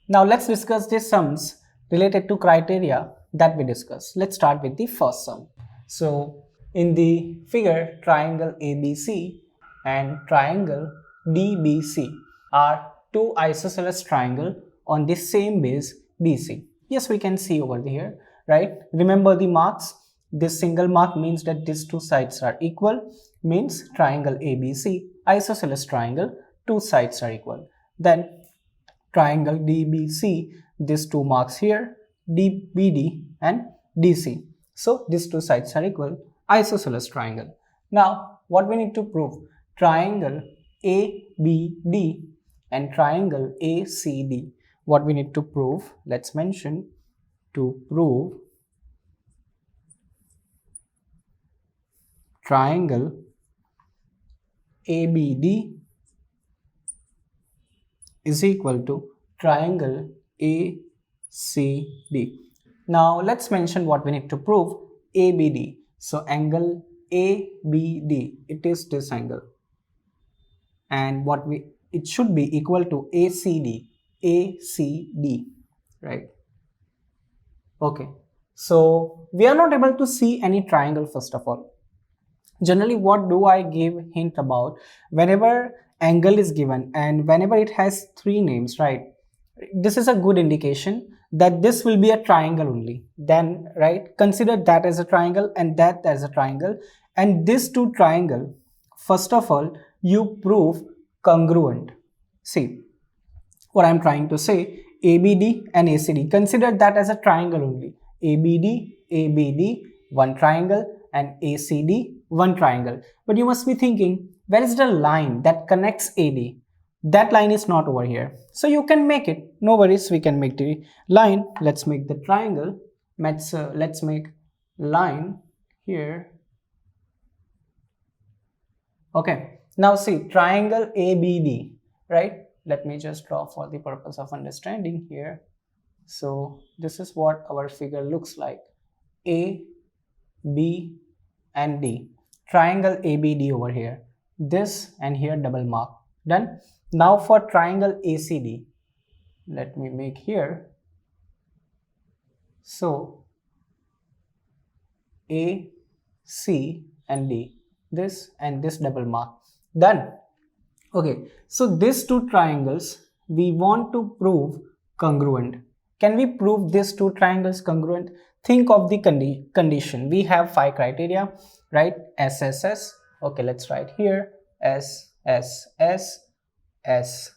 Now let's discuss the sums related to criteria that we discussed. Let's start with the first sum. So in the figure, triangle ABC and triangle DBC are two isosceles triangles on the same base BC. Yes, we can see over here, right? Remember the marks. This single mark means that these two sides are equal, means triangle ABC, isosceles triangle, two sides are equal. Then triangle DBC, these two marks here, DBD and DC. So these two sides are equal, isosceles triangle. Now what we need to prove? Triangle ABD and triangle ACD. What we need to prove? Let's mention to prove triangle ABD is equal to triangle ACD. Now let's mention what we need to prove. ABD. So angle ABD, it is this angle, and it should be equal to ACD. Right? Okay. So we are not able to see any triangle first of all. Generally, what do I give hint about? Whenever angle is given and whenever it has three names, right? This is a good indication that this will be a triangle only. Then, right, consider that as a triangle and that as a triangle. And these two triangle, first of all, you prove congruent. See, what I'm trying to say, ABD and ACD, consider that as a triangle only. ABD, one triangle, and ACD, one triangle. But you must be thinking, where is the line that connects AD? That line is not over here. So you can make it. No worries, we can make the line. Let's make the triangle. Let's make line here. Okay. Now see, triangle ABD, right? Let me just draw for the purpose of understanding here. So this is what our figure looks like. A, B, and D. Triangle ABD over here. This and here double mark. Done. Now for triangle ACD, let me make here. So A, C, and D. This and this double mark. Done. Okay, so these two triangles we want to prove congruent. Can we prove these two triangles congruent? Think of the condition. We have 5 criteria, right? SSS. Okay, let's write here SSS, SAS,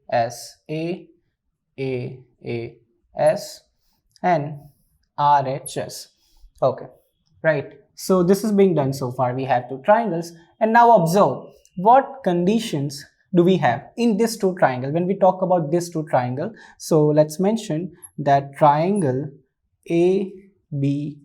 ASA, AAS, and RHS. Okay, right. So this is being done so far. We have 2 triangles, and now observe what conditions do we have in this 2 triangle. When we talk about this 2 triangle, so let's mention that triangle ABD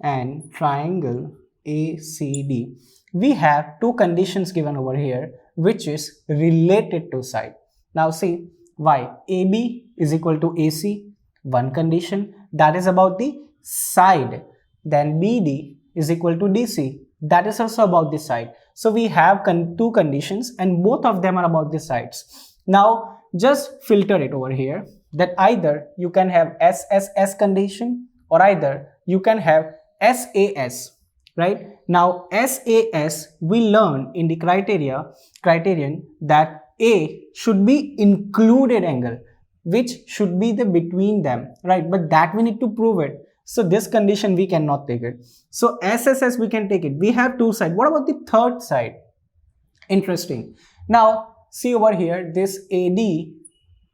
and triangle ACD, we have 2 conditions given over here, which is related to side. Now see, why? AB is equal to AC, one condition, that is about the side. Then BD is equal to DC, that is also about the side. So we have 2 conditions and both of them are about the sides. Now just filter it over here, that either you can have SSS condition or either you can have SAS, right? Now SAS, we learn in the criterion that A should be included angle, which should be the between them, right? But that we need to prove it. So this condition we cannot take it. So SSS we can take it. We have 2 sides. What about the third side? Interesting. Now see over here, this AD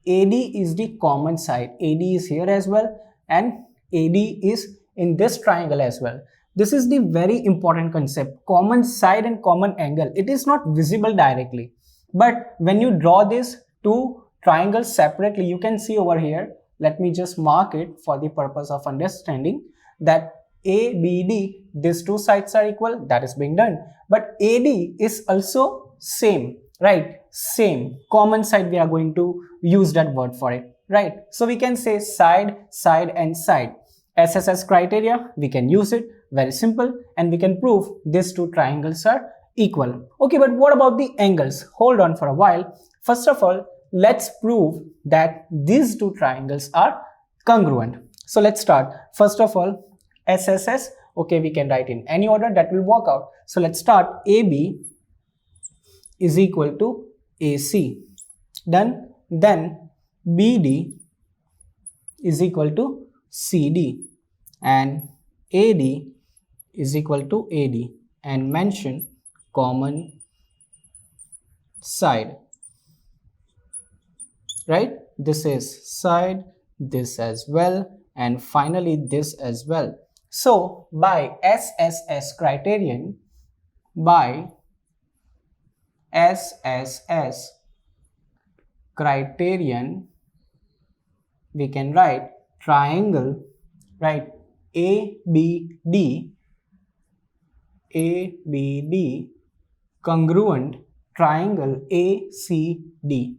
is the common side. AD is here as well and AD is in this triangle as well. This is the very important concept, common side and common angle. It is not visible directly, but when you draw these 2 triangles separately, you can see over here. Let me just mark it for the purpose of understanding that ABD, these 2 sides are equal, that is being done. But AD is also same, right? Same, common side, we are going to use that word for it, right? So we can say side, side, and side. SSS criteria, we can use it, very simple, and we can prove these 2 triangles are equal. Okay, but what about the angles? Hold on for a while. First of all, let's prove that these two triangles are congruent. So let's start. First of all, SSS, okay, we can write in any order that will work out. So let's start. AB is equal to AC. Done. Then BD is equal to CD and AD is equal to AD, and mention common side, right? This is side, this as well, and finally this as well. So by SSS criterion, we can write triangle, right? ABD congruent triangle ACD,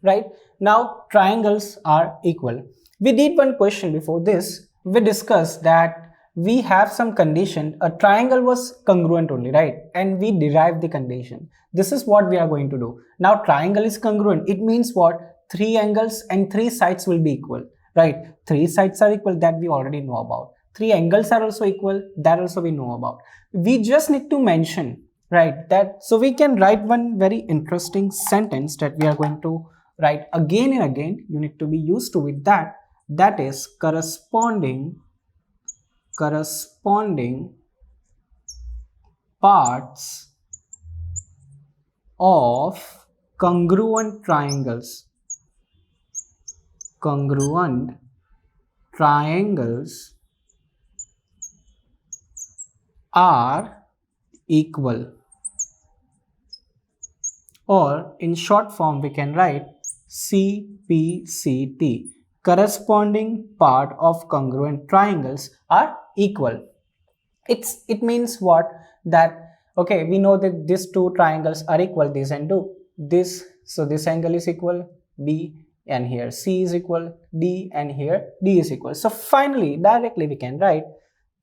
right? Now triangles are equal. We did one question before this. We discussed that we have some condition, a triangle was congruent only, right? And we derived the condition. This is what we are going to do. Now triangle is congruent. It means what? 3 angles and 3 sides will be equal, right? 3 sides are equal, that we already know about. 3 angles are also equal, that also we know about. We just need to mention, right, that so we can write one very interesting sentence that we are going to write again and again. You need to be used to with that. That is corresponding parts of congruent triangles. Congruent triangles are equal, or in short form we can write CPCT. Corresponding part of congruent triangles are equal. It means what? That okay, we know that these two triangles are equal, this and this, so this angle is equal B, and here C is equal D, and here D is equal. So finally directly we can write,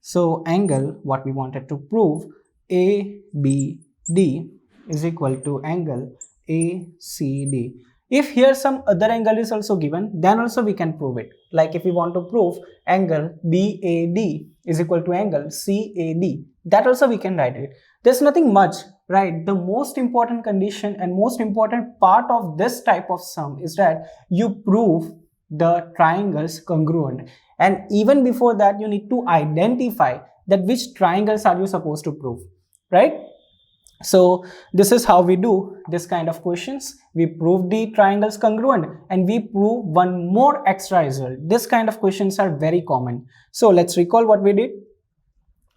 so angle what we wanted to prove, ABD is equal to angle ACD. If here some other angle is also given, then also we can prove it. Like if we want to prove angle BAD is equal to angle CAD, that also we can write it. There's nothing much, right? The most important condition and most important part of this type of sum is that you prove the triangles congruent. And even before that, you need to identify that which triangles are you supposed to prove, right? So this is how we do this kind of questions. We prove the triangles congruent and we prove one more extra result. This kind of questions are very common. So let's recall what we did.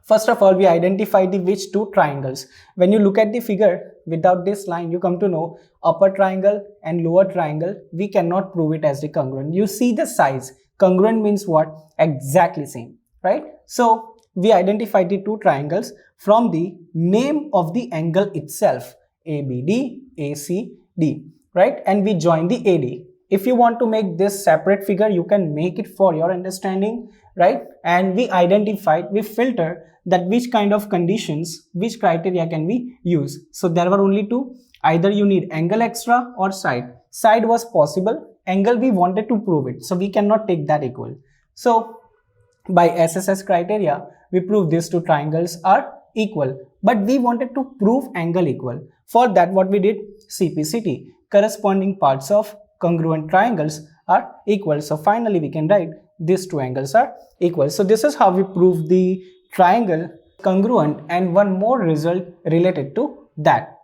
First of all, we identified the which two triangles. When you look at the figure without this line, you come to know upper triangle and lower triangle, we cannot prove it as the congruent. You see the size. Congruent means what? Exactly same, right? So we identified the two triangles from the name of the angle itself, ABD, ACD, right? And we join the AD. If you want to make this separate figure, you can make it for your understanding, right? And we identified, we filter that which kind of conditions, which criteria can we use. So there were only two. Either you need angle extra or side. Side was possible. Angle we wanted to prove it, so we cannot take that equal. So by SSS criteria, we prove these two triangles are equal, but we wanted to prove angle equal. For that, what we did? CPCT, corresponding parts of congruent triangles are equal. So finally we can write these two angles are equal. So this is how we prove the triangle congruent, and one more result related to that.